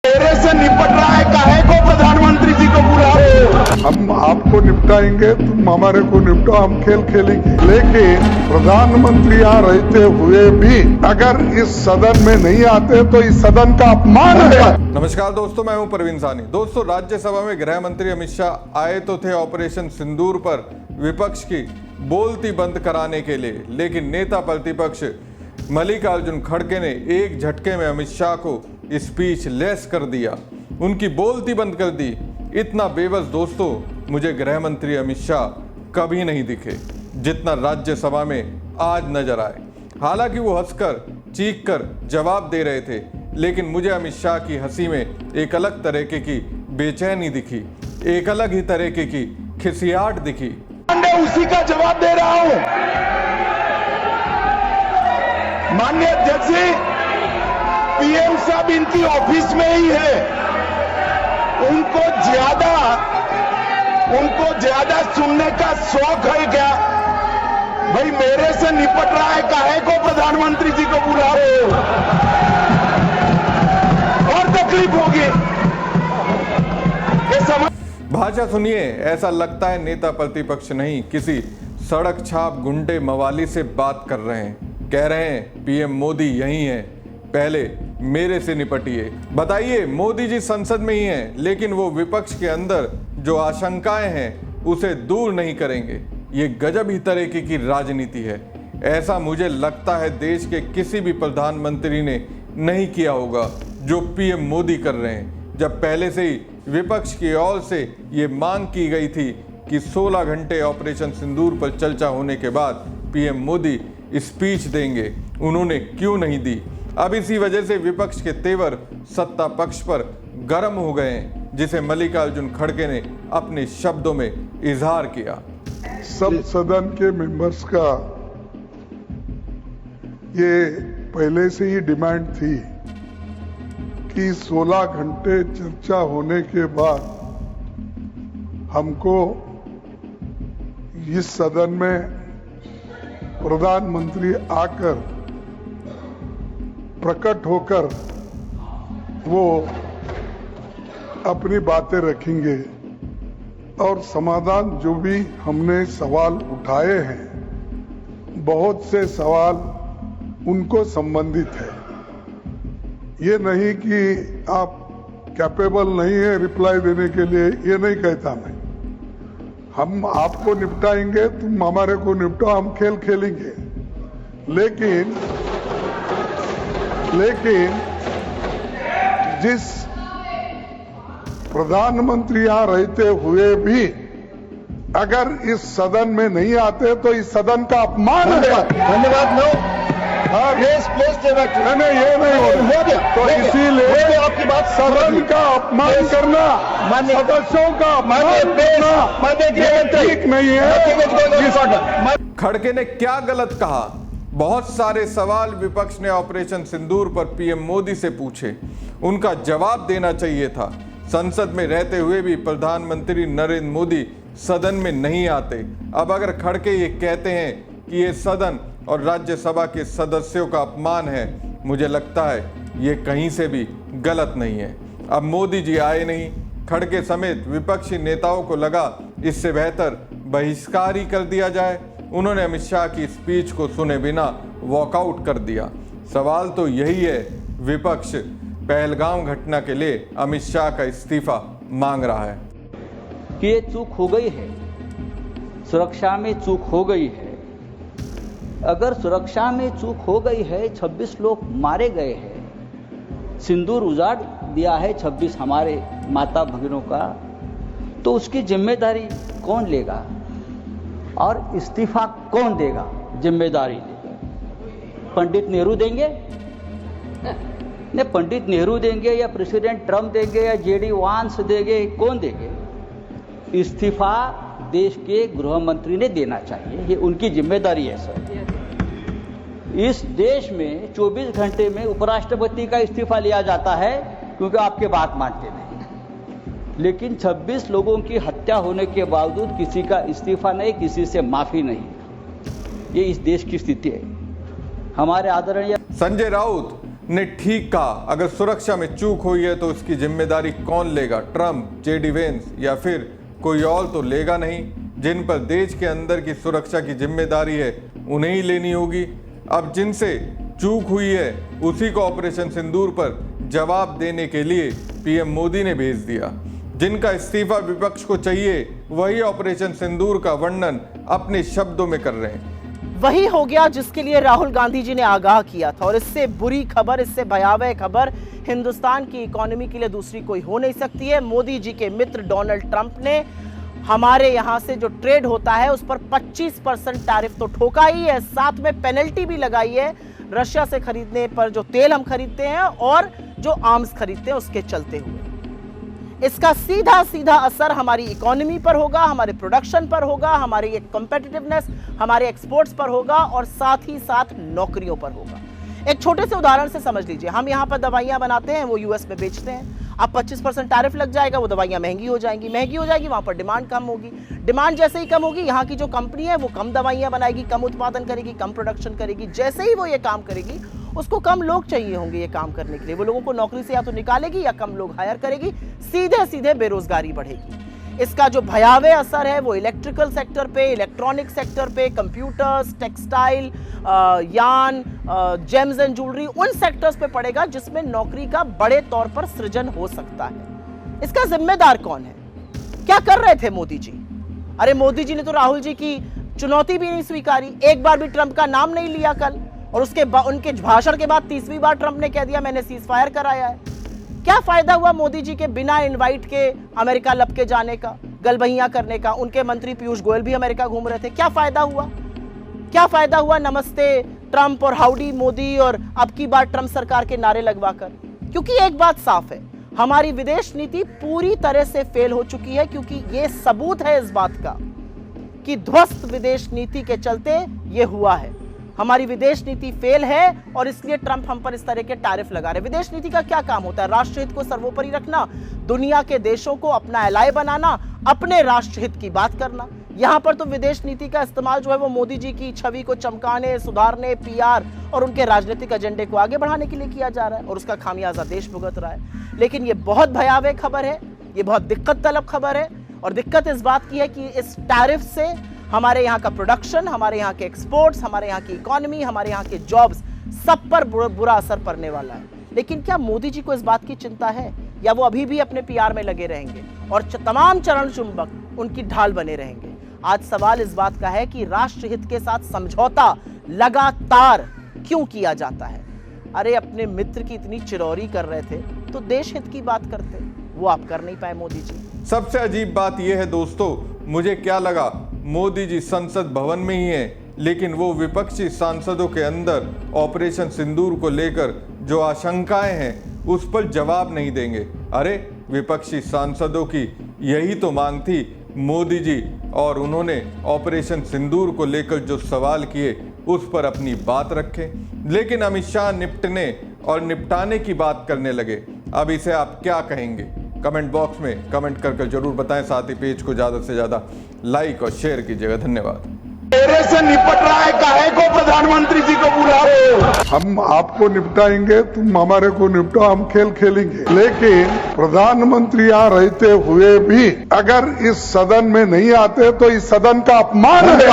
मेरे से निपट रहा है, काहे को प्रधानमंत्री जी को बुला रहे हो? हम आपको निपटाएंगे, तुम हमारे को निपटाओ, हम खेल खेलेंगे। लेकिन प्रधानमंत्री यहाँ रहते हुए भी अगर इस सदन में नहीं आते तो इस सदन का अपमान है। नमस्कार दोस्तों, मैं हूं प्रवीण सानी। दोस्तों, राज्यसभा में गृह मंत्री अमित शाह आए तो थे ऑपरेशन सिंदूर पर विपक्ष की बोलती बंद कराने के लिए, लेकिन नेता प्रतिपक्ष मल्लिकार्जुन खड़गे ने एक झटके में अमित शाह को स्पीच लेस कर दिया, उनकी बोलती बंद कर दी। इतना बेबस दोस्तों मुझे गृह मंत्री अमित शाह कभी नहीं दिखे जितना राज्यसभा में आज नजर आए। हालांकि वो हंसकर चीखकर जवाब दे रहे थे, लेकिन मुझे अमित शाह की हंसी में एक अलग तरीके की बेचैनी दिखी, एक अलग ही तरीके की खिसियाट दिखी। मैं उसी का जवाब दे रहा हूं। माननीय अध्यक्ष जी, पीएम साहब इनकी ऑफिस में ही है। उनको ज्यादा सुनने का शौक है क्या? भाई मेरे से निपट रहा है, काहे को प्रधानमंत्री जी को बुला रहे हो? और तकलीफ होगी। ये समझ भाषा सुनिए, ऐसा लगता है नेता प्रतिपक्ष नहीं, किसी सड़क छाप गुंडे मवाली से बात कर रहे हैं। कह रहे हैं पीएम मोदी यही हैं, पहले मेरे से निपटिए। बताइए, मोदी जी संसद में ही हैं, लेकिन वो विपक्ष के अंदर जो आशंकाएं हैं उसे दूर नहीं करेंगे। ये गजब ही तरीके की राजनीति है। ऐसा मुझे लगता है देश के किसी भी प्रधानमंत्री ने नहीं किया होगा जो पीएम मोदी कर रहे हैं। जब पहले से ही विपक्ष की ओर से ये मांग की गई थी कि 16 घंटे ऑपरेशन सिंदूर पर चर्चा होने के बाद पीएम मोदी स्पीच देंगे, उन्होंने क्यों नहीं दी? अब इसी वजह से विपक्ष के तेवर सत्ता पक्ष पर गर्म हो गए हैं, जिसे मल्लिकार्जुन खड़गे ने अपने शब्दों में इजहार किया। सब सदन के मेंबर्स का ये पहले से ही डिमांड थी कि 16 घंटे चर्चा होने के बाद हमको इस सदन में प्रधानमंत्री आकर प्रकट होकर वो अपनी बातें रखेंगे और समाधान जो भी हमने सवाल उठाए हैं, बहुत से सवाल उनको संबंधित है। ये नहीं कि आप कैपेबल नहीं है रिप्लाई देने के लिए, ये नहीं कहता मैं। हम आपको निपटाएंगे, तुम हमारे को निपटाओ, हम खेल खेलेंगे। लेकिन जिस प्रधानमंत्री यहाँ रहते हुए भी अगर इस सदन में नहीं आते तो इस सदन का अपमान है। धन्यवाद। नो नहीं, ये नहीं हो गया। तो इसीलिए आपकी बात सदन का अपमान करना, सदस्यों का अपमान करना ये ठीक नहीं है। खड़गे ने क्या गलत कहा? बहुत सारे सवाल विपक्ष ने ऑपरेशन सिंदूर पर पीएम मोदी से पूछे, उनका जवाब देना चाहिए था। संसद में रहते हुए भी प्रधानमंत्री नरेंद्र मोदी सदन में नहीं आते। अब अगर खड़गे ये कहते हैं कि ये सदन और राज्यसभा के सदस्यों का अपमान है, मुझे लगता है ये कहीं से भी गलत नहीं है। अब मोदी जी आए नहीं, खड़गे समेत विपक्षी नेताओं को लगा इससे बेहतर बहिष्कार ही कर दिया जाए। उन्होंने अमित शाह की स्पीच को सुने बिना वॉकआउट कर दिया। सवाल तो यही है, विपक्ष पहलगाम घटना के लिए अमित शाह का इस्तीफा मांग रहा है कि ये चूक हो गई है, सुरक्षा में चूक हो गई है। अगर सुरक्षा में चूक हो गई है, 26 लोग मारे गए हैं, सिंदूर उजाड़ दिया है 26 हमारे माता भगिनों का, तो उसकी जिम्मेदारी कौन लेगा और इस्तीफा कौन देगा? जिम्मेदारी पंडित नेहरू देंगे? नहीं, पंडित नेहरू देंगे या प्रेसिडेंट ट्रम्प देंगे या जेडी वांस देंगे? कौन देंगे? इस्तीफा देश के गृह मंत्री ने देना चाहिए, ये उनकी जिम्मेदारी है सर। इस देश में 24 घंटे में उपराष्ट्रपति का इस्तीफा लिया जाता है क्योंकि आपके बात मानते नहीं, लेकिन 26 लोगों की हत्या होने के बावजूद किसी का इस्तीफा नहीं, किसी से माफी नहीं। ये इस देश की स्थिति है। हमारे आदरणीय संजय राउत ने ठीक कहा, अगर सुरक्षा में चूक हुई है तो उसकी जिम्मेदारी कौन लेगा? ट्रंप, जेडी वेंस या फिर कोई और तो लेगा नहीं। जिन पर देश के अंदर की सुरक्षा की जिम्मेदारी है उन्हें ही लेनी होगी। अब जिनसे चूक हुई है उसी को ऑपरेशन सिंदूर पर जवाब देने के लिए पीएम मोदी ने भेज दिया। जिनका इस्तीफा विपक्ष को चाहिए वही ऑपरेशन सिंदूर का वर्णन अपने शब्दों में कर रहे हैं। वही हो गया जिसके लिए राहुल गांधी जी ने आगाह किया था। और इससे बुरी खबर, इससे भयावह खबर हिंदुस्तान की इकोनॉमी के लिए दूसरी कोई हो नहीं सकती है। मोदी जी के मित्र डोनाल्ड ट्रंप ने हमारे यहां से जो ट्रेड होता है उस पर 25% टैरिफ तो ठोका ही है, साथ में पेनल्टी भी लगाई है रशिया से खरीदने पर, जो तेल हम खरीदते हैं और जो आर्म्स खरीदते हैं उसके चलते हुए। इसका सीधा सीधा असर हमारी इकोनॉमी पर होगा, हमारे प्रोडक्शन पर होगा, हमारी कॉम्पिटिटिवनेस, हमारे एक्सपोर्ट्स पर होगा और साथ ही साथ नौकरियों पर होगा। एक छोटे से उदाहरण से समझ लीजिए, हम यहाँ पर दवाइयाँ बनाते हैं, वो यूएस में बेचते हैं। अब 25% टैरिफ लग जाएगा, वो दवाइयाँ महंगी हो जाएंगी, वहाँ पर डिमांड कम होगी। डिमांड जैसे ही कम होगी, यहाँ की जो कंपनी है वो कम दवाइयाँ बनाएगी, कम उत्पादन करेगी, कम प्रोडक्शन करेगी। जैसे ही वो ये काम करेगी उसको कम लोग चाहिए होंगे ये काम करने के लिए। वो लोगों को नौकरी से या तो निकालेगी या कम लोग हायर करेगी, सीधे सीधे बेरोजगारी बढ़ेगी। इसका जो भयावह असर है वो इलेक्ट्रिकल सेक्टर पे, इलेक्ट्रॉनिक सेक्टर पे, कंप्यूटर्स, टेक्सटाइल, यान, जेम्स एंड ज्वेलरी, उन सेक्टर्स पे पड़ेगा जिसमें नौकरी का बड़े तौर पर सृजन हो सकता है। इसका जिम्मेदार कौन है? क्या कर रहे थे मोदी जी? अरे मोदी जी ने तो राहुल जी की चुनौती भी नहीं स्वीकारी, एक बार भी ट्रंप का नाम नहीं लिया कल, और उसके उनके भाषण के बाद 30वीं बार ट्रंप ने कह दिया मैंने सीज फायर कराया है। क्या फायदा हुआ मोदी जी के बिना इनवाइट के अमेरिका लपके जाने का, गलबहियां करने का? उनके मंत्री पीयूष गोयल भी अमेरिका घूम रहे थे। क्या फायदा हुआ? क्या फायदा हुआ नमस्ते ट्रंप और हाउडी मोदी और अब की बार ट्रंप सरकार के नारे लगवाकर? क्योंकि एक बात साफ है, हमारी विदेश नीति पूरी तरह से फेल हो चुकी है। क्योंकि यह सबूत है इस बात का कि ध्वस्त विदेश नीति के चलते यह हुआ है। हमारी विदेश नीति फेल है और इसलिए ट्रंप हम पर इस तरह के टैरिफ लगा रहे। विदेश नीति का क्या काम होता है? राष्ट्र हित को सर्वोपरि रखना, दुनिया के देशों को अपना एलाय बनाना, अपने राष्ट्र हित की बात करना। यहां पर तो विदेश नीति का इस्तेमाल जो है वो मोदी जी की छवि को चमकाने, सुधारने, पीआर और उनके राजनीतिक एजेंडे को आगे बढ़ाने के लिए किया जा रहा है और उसका खामियाजा देश भुगत रहा है। लेकिन ये बहुत भयावह खबर है, ये बहुत दिक्कत तलब खबर है। और दिक्कत इस बात की है कि इस टैरिफ से हमारे यहाँ का प्रोडक्शन, हमारे यहाँ के एक्सपोर्ट्स, हमारे यहाँ की इकोनॉमी, हमारे यहाँ के जॉब्स, सब पर बुरा असर पड़ने वाला है। लेकिन क्या मोदी जी को इस बात की चिंता है या वो अभी भी अपने पीआर में लगे रहेंगे और तमाम चरण चुंबक उनकी ढाल बने रहेंगे? आज सवाल इस बात का है कि राष्ट्रहित के साथ समझौता लगातार क्यों किया जाता है? अरे अपने मित्र की इतनी चिरौरी कर रहे थे तो देश हित की बात करते, वो आप कर नहीं पाए मोदी जी। सबसे अजीब बात यह है दोस्तों, मुझे क्या लगा मोदी जी संसद भवन में ही हैं, लेकिन वो विपक्षी सांसदों के अंदर ऑपरेशन सिंदूर को लेकर जो आशंकाएं हैं उस पर जवाब नहीं देंगे। अरे विपक्षी सांसदों की यही तो मांग थी मोदी जी, और उन्होंने ऑपरेशन सिंदूर को लेकर जो सवाल किए उस पर अपनी बात रखें। लेकिन अमित शाह निपटने और निपटाने की बात करने लगे। अब इसे आप क्या कहेंगे? कमेंट बॉक्स में कमेंट कर जरूर बताएं। साथ ही पेज को ज्यादा से ज्यादा लाइक और शेयर कीजिएगा। धन्यवाद। मेरे से निपट रहा है, काहे को प्रधानमंत्री जी को बुला रहे हो? हम आपको निपटाएंगे, तुम हमारे को निपटाओ, हम खेल खेलेंगे। लेकिन प्रधानमंत्री यहाँ रहते हुए भी अगर इस सदन में नहीं आते तो इस सदन का अपमान है।